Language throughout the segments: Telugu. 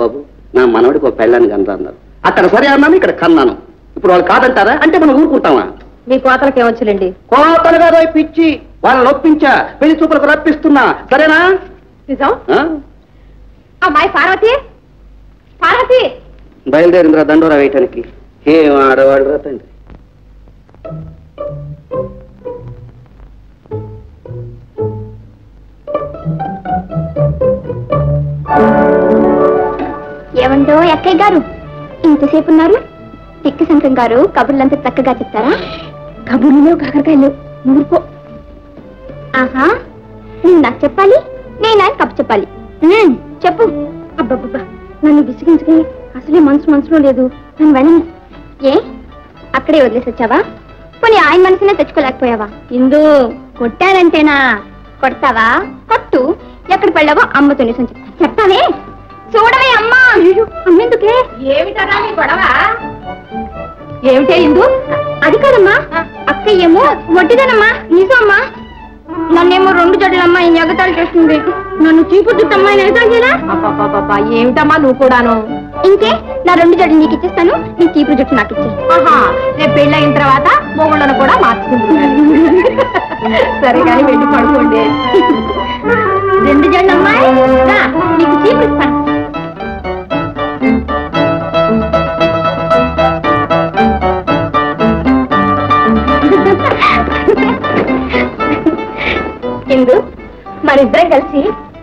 బాబు నా మనవడికి ఒక పెళ్ళాన్ని కన్నా అన్నారు. అక్కడ సరే అన్నాను, ఇక్కడ కన్నాను. ఇప్పుడు వాళ్ళు కాదంటారా అంటే మనం ఊరుకుంటామా? మీ కోతలకి ఏమొచ్చులేండి. కోతలు కాదు పిచ్చి, వాళ్ళని ఒప్పించా, పెళ్లి చూపులకు రప్పిస్తున్నా. సరేనా? నిజం. అమ్మాయి పార్వతి, పార్వతి బయలుదేరిందిరా దండోరా వేయటానికి. ఏం ఆడవాడు రా తండ్రి. ఏమండో అక్కయ్య గారు, ఇంతసేపు ఉన్నారు? తిక్కి శంకరం గారు కబుర్లంతా చక్కగా చెప్తారా? కబుర్లు కాకరకాయలు ఊరుకో. ఆహా, నువ్వు నాకు చెప్పాలి, నేను ఆయన కబు చెప్పాలి. చెప్పు. అబ్బబ్బబ్బా, నన్ను విసిగించుకుని అసలే మనసులో లేదు. నన్ను వెళ్ళను. ఏ అక్కడే వదిలేసి వచ్చావా? పోనీ ఆయన మనసునే తెచ్చుకోలేకపోయావా? ఇందు కొట్టానంటేనా? కొడతావా? కొట్టు. ఎక్కడికి వెళ్ళావో అమ్మతో నిజం చెప్తా. చెప్తావే? చూడవే అమ్మా. అమ్మెందుకే? ఏమిటరా నీ గొడవ? ఏమిటే ఇందు? అది కాదమ్మా, అక్కయ్యేమో వడ్డీదనమ్మా. నిజమ్మా, నన్నేమో 2 జడ్లమ్మా ఈ ఎగతాళి చేస్తుంది. నన్ను చీపు జుట్టమ్మా ఎగతాళి చేయరా? ఏమిటమ్మా నువ్వు కూడాను? ఇంకే, నా 2 జడ్లు నీకు ఇచ్చేస్తాను, నీ చీపు జుట్టు నాకు ఇచ్చే. రేపు పెళ్ళయిన తర్వాత మొగుళ్ళను కూడా మార్చుకుంటున్నాను. సరే కానీ వెళ్ళి పడుకోండి. 2 జడ్లమ్మా, నీకు చీపు ఇస్తాను. ఇందు, మనిద్దరం కలిసి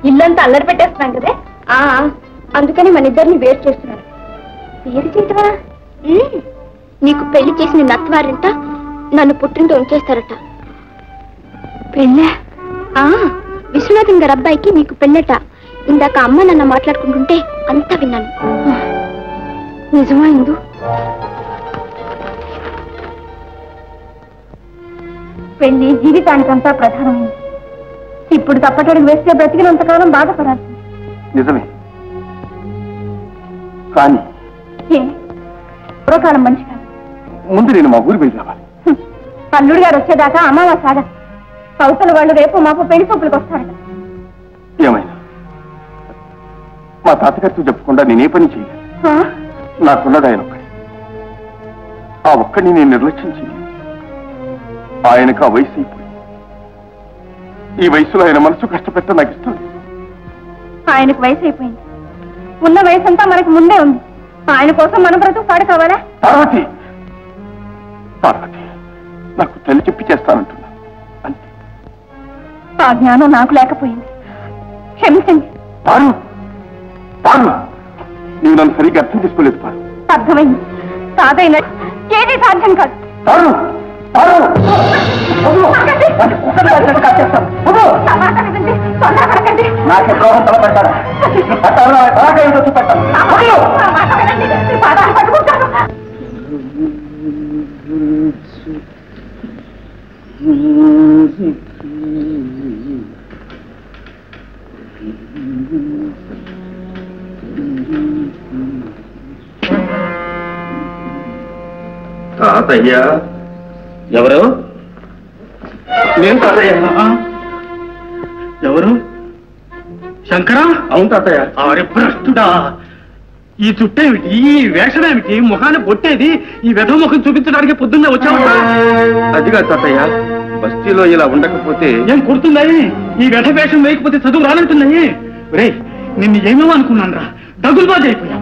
ఇల్లంతా అల్లరి పెట్టేస్తున్నాం కదే. అందుకని మనిద్దరిని వేరు చేస్తున్నాను. వేరు చేయటమా? నీకు పెళ్లి చేసిన నత్వారంట నన్ను పుట్టింటూ ఉంచేస్తారట. పెళ్ళా? విశ్వనాథన్ గారి అబ్బాయికి నీకు పెళ్ళట. ఇందాక అమ్మ నన్ను మాట్లాడుకుంటుంటే అంతా విన్నాను. నిజమా ఇందు? పెళ్లి జీవితానికంతా ప్రధానమైంది. ఇప్పుడు తప్పటడుగు వేస్తే బ్రతికినంతకాలం బాధపడాలి. నిజమే, కానీ పూర్వకాలం మంచి కాదు. ముందు నేను మా ఊరి వెళ్ళి రావాలి. అల్లుడు గారు వచ్చేదాకా అమావాస ఆగదు. కౌసల వాళ్ళు రేపు మాపు పెళ్లి చూపులకు వస్తారట. ఏమైనా మా తాతగారితో చెప్పకుండా నేనే పని చేయలేదు. నాకున్నది ఆయన ఒక్కడి. ఆ ఒక్కడిని నేను నిర్లక్ష్యం చేయలేదు. ఆయనకు ఆ వయసు అయిపోయింది. ఈ వయసులో ఆయన మనసు కష్టపెట్ట నాకు ఇష్టం. ఆయనకు వయసు అయిపోయింది. ఉన్న వయసు అంతా మనకు ముందే ఉంది. ఆయన కోసం మన బ్రతుకు పాడు కావాలా? పార్వతి, పార్వతి, నాకు తల్లి చెప్పి చేస్తానంటున్నా అంతే. ఆ జ్ఞానం నాకు లేకపోయింది, క్షమించండి. పారు, పారు, నీవు నన్ను సరిగ్గా అర్థం చేసుకోలేదు. పారు, అర్థమైంది. సాధైన ఏది సాధ్యం కాదు. పారు, పారు, నాకే ద్రోహం తలపెట్టారా? చూపెట్టాను. తాతయ్య. ఎవరు? నేను తాతయ్య. ఎవరు? శంకరా? అవును తాతయ్య. అరే భ్రష్టుడా, ఈ చుట్టేమిటి, ఈ వేషమేమిటి, ముఖాన్ని పొట్టేది, ఈ వెధ ముఖం చూపించడానికి పొద్దున్నే వచ్చావు? అదిగా తాతయ్య, బస్తీలో ఇలా ఉండకపోతే ఏం కుడుతున్నాయి? ఈ వెధ వేషం వేయకపోతే చదువు రానంటున్నాయి. రే, నిన్ను ఏమేమో అనుకున్నాను రా, దగులుబాజీ అయిపోయా.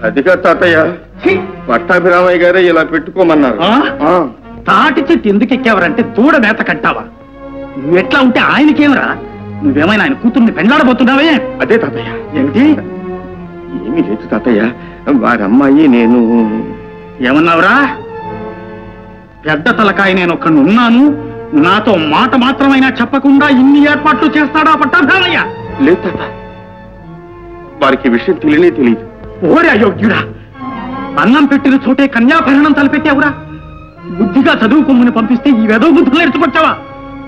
అదిగా తాతయ్య, పట్టాభిరామయ్య గారే ఇలా పెట్టుకోమన్నారు. తాటి చెట్టు ఎందుకు ఎక్కావరంటే దూడ మేత కట్టావా? నువ్వెట్లా ఉంటే ఆయనకేమరా? నువ్వేమైనా ఆయన కూతుర్ని పెండ్లాడబోతున్నావే? అదే తాతయ్య. ఏమిటి? ఏమీ లేదు తాతయ్య, వారి అమ్మాయి నేను. ఏమన్నావురా? పెద్ద తలకాయ నేను ఒక్కడిని ఉన్నాను, నాతో మాట మాత్రమైనా చెప్పకుండా ఇన్ని ఏర్పాట్లు చేస్తాడా పట్టాభిరామయ్య? లేదు తాత, వారికి విషయం తెలియనే తెలియదు. ఓరే అయోగ్యుడా, అన్నం పెట్టిన చోటే కన్యాభరణం తలపెట్టావురా? బుద్ధిగా చదువుకోమని పంపిస్తే ఈ వెధవ బుద్ధులు ఎత్తుకొచ్చావా?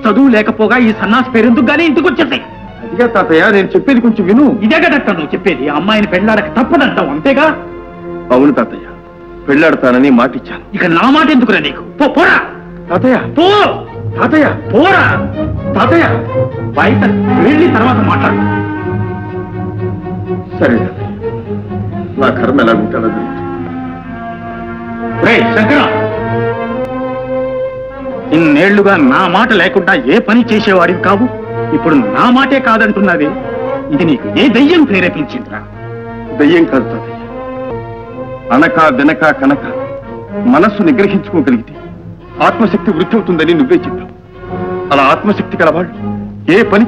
చదువు లేకపోగా ఈ సన్నాసి పేరెందుకు గానీ ఇంటికి వచ్చేసాయి. అదిగా తాతయ్య, నేను చెప్పేది కొంచెం విను. ఇదే కదట నువ్వు చెప్పేది, అమ్మాయిని పెళ్లాడక తప్పదంటావు, అంతేగా? అవును తాతయ్య, పెళ్లాడతానని మాటిచ్చాను. ఇక నా మాట ఎందుకురా నీకు? పోరా తాతయ్య, పో తాతయ్య, పోరా తాతయ్య. బయట వెళ్ళి తర్వాత మాట్లాడు. సరే తాతయ్య. నా కర్మ ఎలా ఉంటాడో శంకర, ఇన్నేళ్లుగా నా మాట లేకుండా ఏ పని చేసేవాడివి కావు. ఇప్పుడు నా మాటే కాదంటున్నావే, ఇది నీకు ఏ దయ్యం ప్రేరేపించిందిరా? దయ్యం కాదు తాతయ్య. అనక వెనక కనక మనస్సు నిగ్రహించుకోగలిగితే ఆత్మశక్తి వృద్ధి అవుతుందని నువ్వే చెప్పావు. అలా ఆత్మశక్తి కలవాళ్ళు ఏ పని